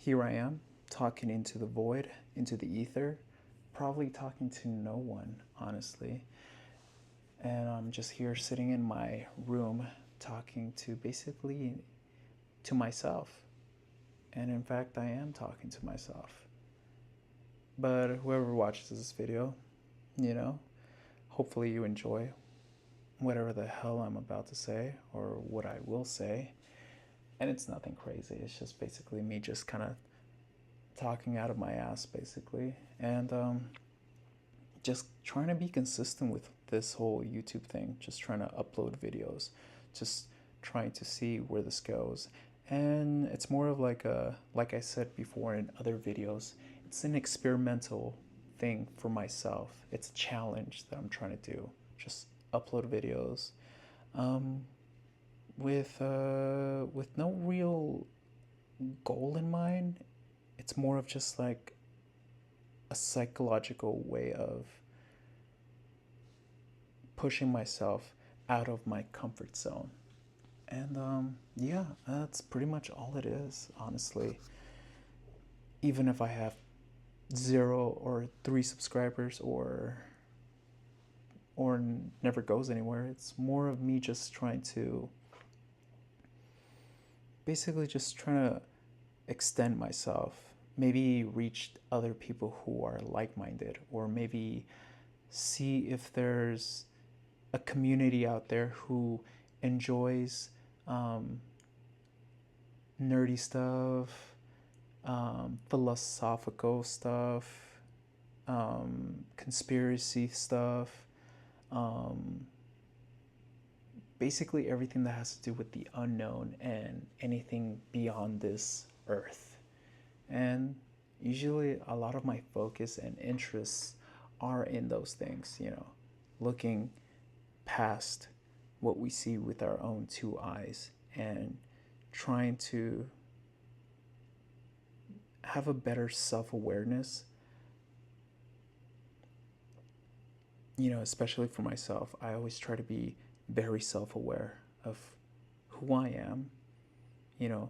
here I am, talking into the void, into the ether, probably talking to no one, honestly. And I'm just here sitting in my room talking to basically to myself. And in fact, I am talking to myself. But whoever watches this video, you know, hopefully you enjoy whatever the hell I'm about to say or what I will say. And it's nothing crazy. It's just basically me just kind of talking out of my ass, basically. And just trying to be consistent with this whole YouTube thing, just trying to upload videos, just trying to see where this goes. And it's more of like I said before in other videos, it's an experimental thing for myself. It's a challenge that I'm trying to do. Just upload videos um, with no real goal in mind. It's more of just like a psychological way of pushing myself out of my comfort zone. And yeah, that's pretty much all it is, honestly. Even if I have 0 or 3 subscribers or never goes anywhere, it's more of me just trying to basically just trying to extend myself, maybe reach other people who are like-minded, or maybe see if there's a community out there who enjoys nerdy stuff, philosophical stuff, conspiracy stuff, um, basically everything that has to do with the unknown and anything beyond this earth. And usually a lot of my focus and interests are in those things, looking past what we see with our own 2 eyes and trying to have a better self awareness, especially for myself. I always try to be very self aware of who I am, you know,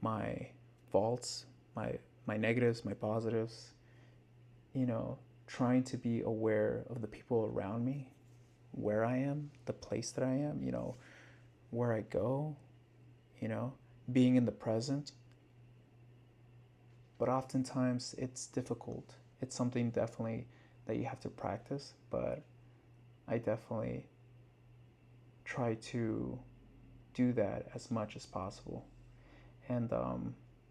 my faults, my negatives, my positives, trying to be aware of the people around me, where I am, the place that I am, where I go, you know, being in the present. But oftentimes it's difficult. It's something definitely that you have to practice, but I definitely try to do that as much as possible. And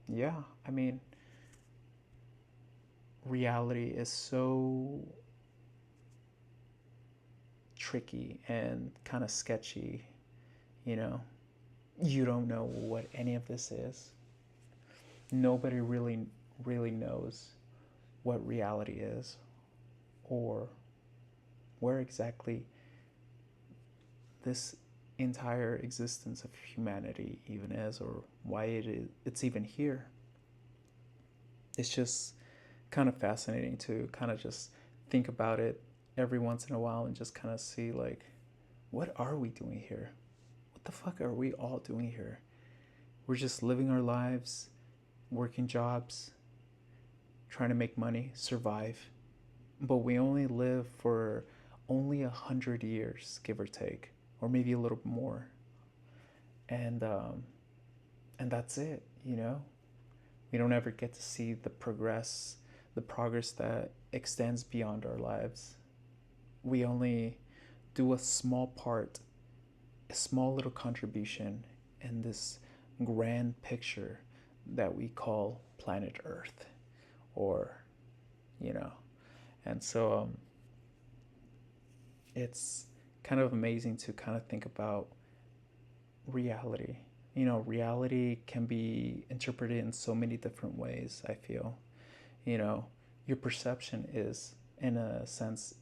yeah, I mean, reality is so tricky and kind of sketchy, you know. You don't know what any of this is. Nobody really knows what reality is or where exactly this entire existence of humanity even is, or why it's even here. It's just kind of fascinating to kind of just think about it every once in a while and just kind of see, like, what are we doing here? What the fuck are we all doing here? We're just living our lives, working jobs, trying to make money, survive. But we only live for only 100 years, give or take, or maybe a little more. And that's it, We don't ever get to see the progress that extends beyond our lives. We only do a small part, a small little contribution in this grand picture that we call planet Earth, or, you know. And so it's kind of amazing to kind of think about reality. Reality can be interpreted in so many different ways, I feel. Your perception is, in a sense,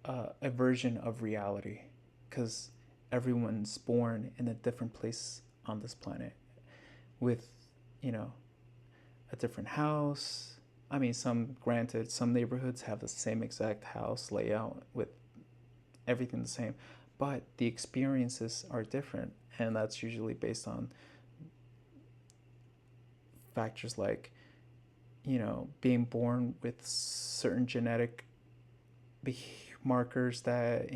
a version of reality, because everyone's born in a different place on this planet with, you know, a different house. I mean, granted, some neighborhoods have the same exact house layout with everything the same, but the experiences are different, and that's usually based on factors like, being born with certain genetic markers that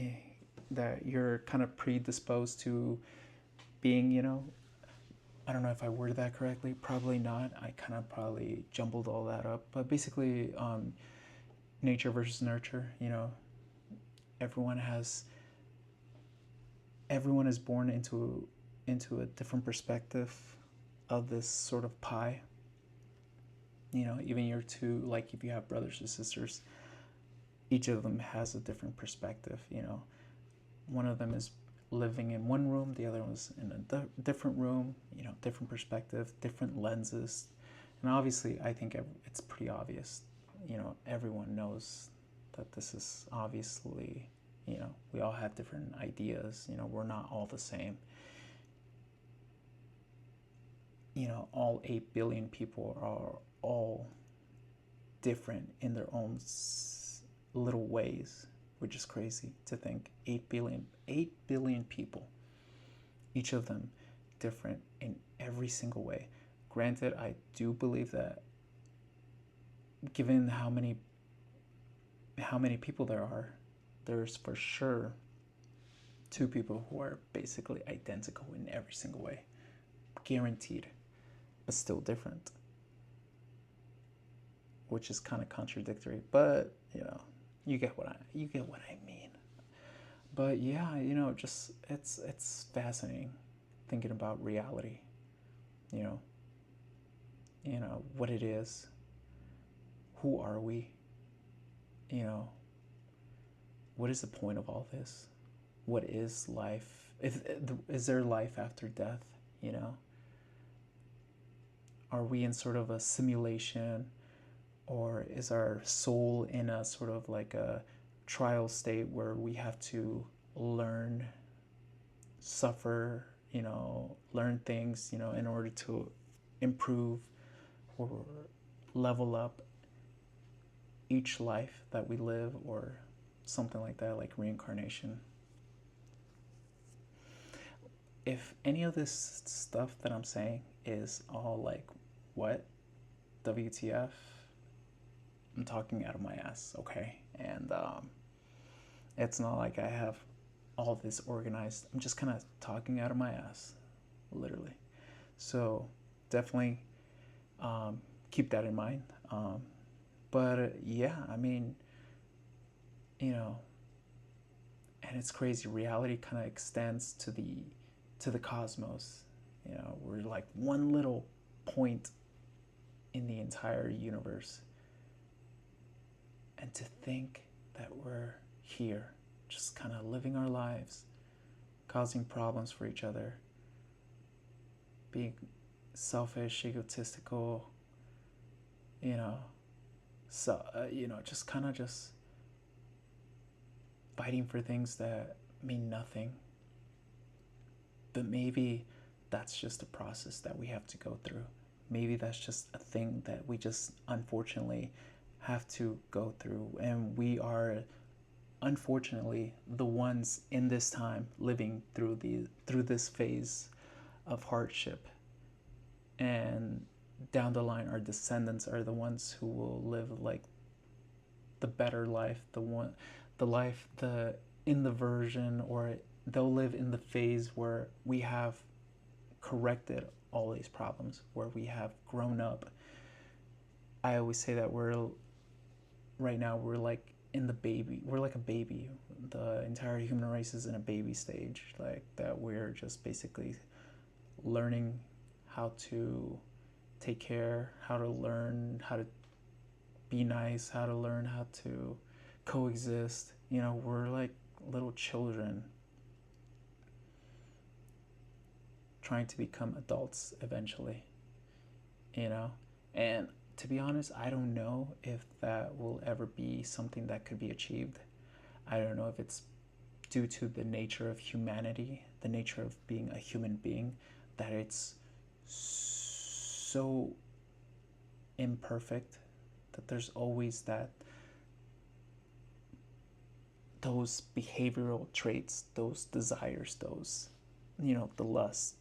you're kind of predisposed to being, I don't know if I worded that correctly. Probably not. I kind of probably jumbled all that up. But basically, nature versus nurture. Everyone has everyone is born into a different perspective of this sort of pie. Even your two, like if you have brothers or sisters, each of them has a different perspective. One of them is living in one room, the other one's in a different room, different perspective, different lenses. And obviously, I think it's pretty obvious. Everyone knows that this is obviously, we all have different ideas. We're not all the same. All 8 billion people are all different in their own little ways, which is crazy to think. 8 billion people, each of them different in every single way. Granted, I do believe that given how many people there are, there's for sure 2 people who are basically identical in every single way, guaranteed, but still different, which is kind of contradictory, but you get what I mean. But yeah, just it's fascinating thinking about reality. What it is. Who are we? What is the point of all this? What is life? Is there life after death? Are we in sort of a simulation, or is our soul in a sort of like a trial state where we have to learn, suffer, learn things, in order to improve or level up each life that we live, or something like that, like reincarnation. If any of this stuff that I'm saying is all like, what? WTF? I'm talking out of my ass, okay? And it's not like I have all this organized. I'm just kind of talking out of my ass, literally. So definitely keep that in mind. But yeah, I mean, and it's crazy. Reality kind of extends to the cosmos. We're like one little point in the entire universe. And to think that we're here, just kind of living our lives, causing problems for each other, being selfish, egotistical, just kind of just fighting for things that mean nothing. But maybe that's just a process that we have to go through. Maybe that's just a thing that we just unfortunately have to go through, and we are unfortunately the ones in this time living through this phase of hardship, and down the line our descendants are the ones who will live like the better life, in the version, or they'll live in the phase where we have corrected all these problems, where we have grown up. I always say that right now we're like a baby. The entire human race is in a baby stage, like that. We're just basically learning how to take care, how to learn how to be nice, how to learn how to coexist. We're like little children trying to become adults eventually, and to be honest, I don't know if that will ever be something that could be achieved. I don't know if it's due to the nature of humanity, the nature of being a human being, that it's so imperfect, that there's always those behavioral traits, those desires, those, the lust,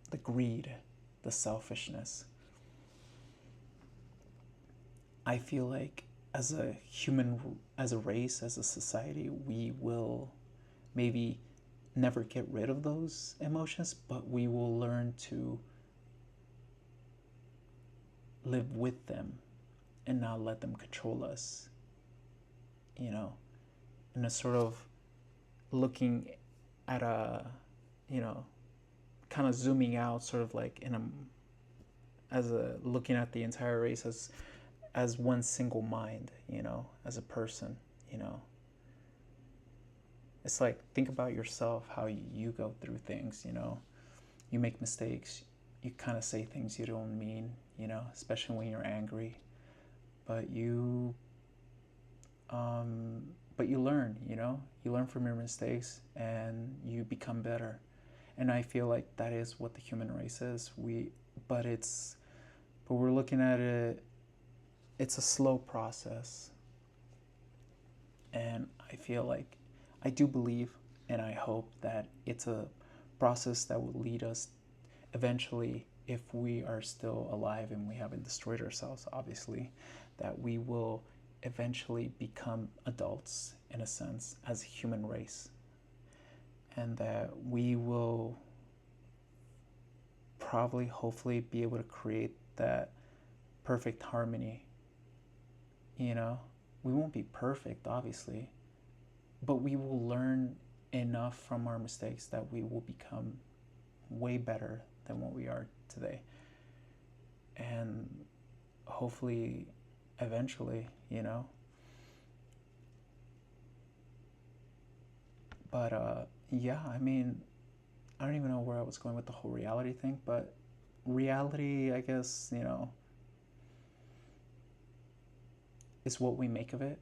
the greed, the selfishness. I feel like as a human, as a race, as a society, we will maybe never get rid of those emotions, but we will learn to live with them and not let them control us, you know, in a sort of looking at a, you know, kind of zooming out, sort of like in a, as a looking at the entire race as one single mind, you know, as a person, you know. It's like, think about yourself, how you go through things, you know. You make mistakes, you kind of say things you don't mean, you know, especially when you're angry. But but you learn, you know, you learn from your mistakes and you become better. And I feel like that is what the human race is. But it's, but we're looking at it, it's a slow process. And I feel like, I do believe and I hope that it's a process that will lead us eventually, if we are still alive and we haven't destroyed ourselves, obviously, that we will eventually become adults in a sense as a human race, and that we will probably, hopefully, be able to create that perfect harmony. You know, we won't be perfect, obviously, but we will learn enough from our mistakes that we will become way better than what we are today. And hopefully, eventually, you know. But yeah, I mean, I don't even know where I was going with the whole reality thing, but reality, I guess, you know, is what we make of it.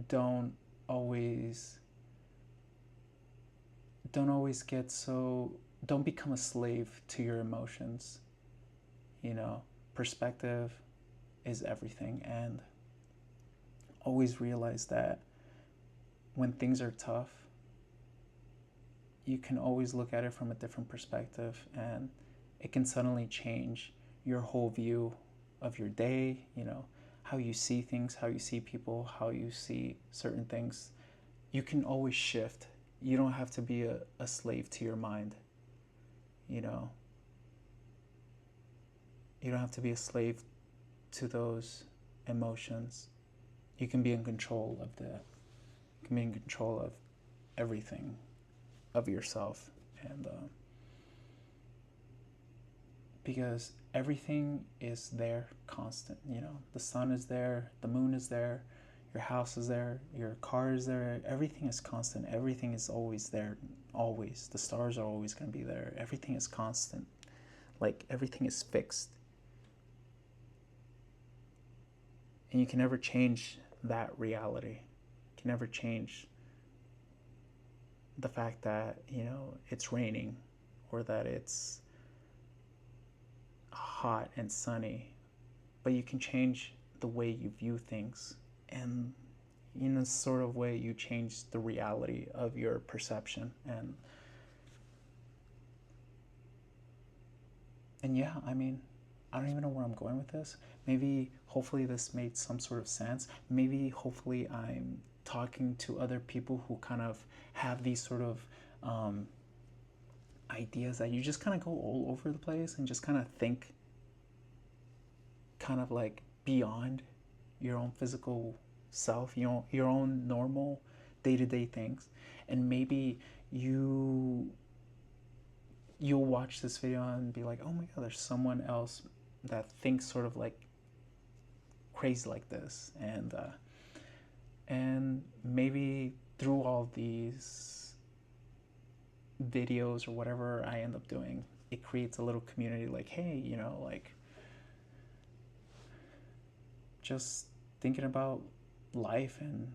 Don't always don't always get so don't become a slave to your emotions. You know, perspective is everything, and always realize that when things are tough, you can always look at it from a different perspective, and it can suddenly change your whole view of your day, you know, how you see things, how you see people, how you see certain things. You can always shift. You don't have to be a slave to your mind, you know. You don't have to be a slave to those emotions. You can be in control of that. You can be in control of everything, of yourself. And because everything is there constant, you know. The sun is there, the moon is there, your house is there, your car is there. Everything is constant. Everything is always there. Always. The stars are always going to be there. Everything is constant. Like, everything is fixed. And you can never change that reality. You can never change the fact that, you know, it's raining, or that it's hot and sunny. But you can change the way you view things, and in a sort of way you change the reality of your perception. And yeah, I mean, I don't even know where I'm going with this. Maybe, hopefully, this made some sort of sense. Maybe, hopefully, I'm talking to other people who kind of have these sort of ideas that you just kind of go all over the place and just kind of think kind of like beyond your own physical self, you know, your own normal day-to-day things. And maybe you you'll watch this video and be like, oh my god, there's someone else that thinks sort of like crazy like this. And maybe through all these videos or whatever I end up doing, it creates a little community, like, hey, you know, like, just thinking about life and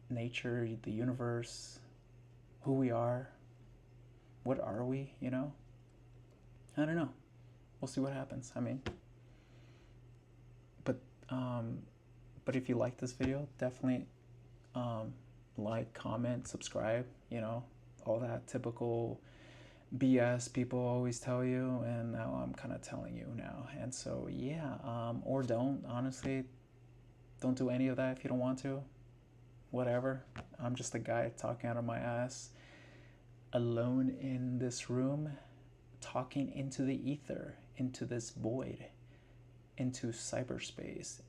nature, the universe, who we are, what are we, you know? I don't know. We'll see what happens. I mean, but um, but if you like this video, definitely like, comment, subscribe, you know, all that typical BS people always tell you, and now I'm kind of telling you now. And so, yeah, or don't, honestly, don't do any of that if you don't want to. Whatever. I'm just a guy talking out of my ass, alone in this room, talking into the ether, into this void, into cyberspace,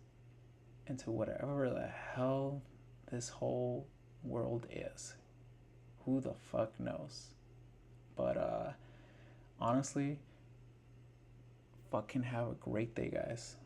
into whatever the hell this whole world is. Who the fuck knows? But honestly, fucking have a great day, guys.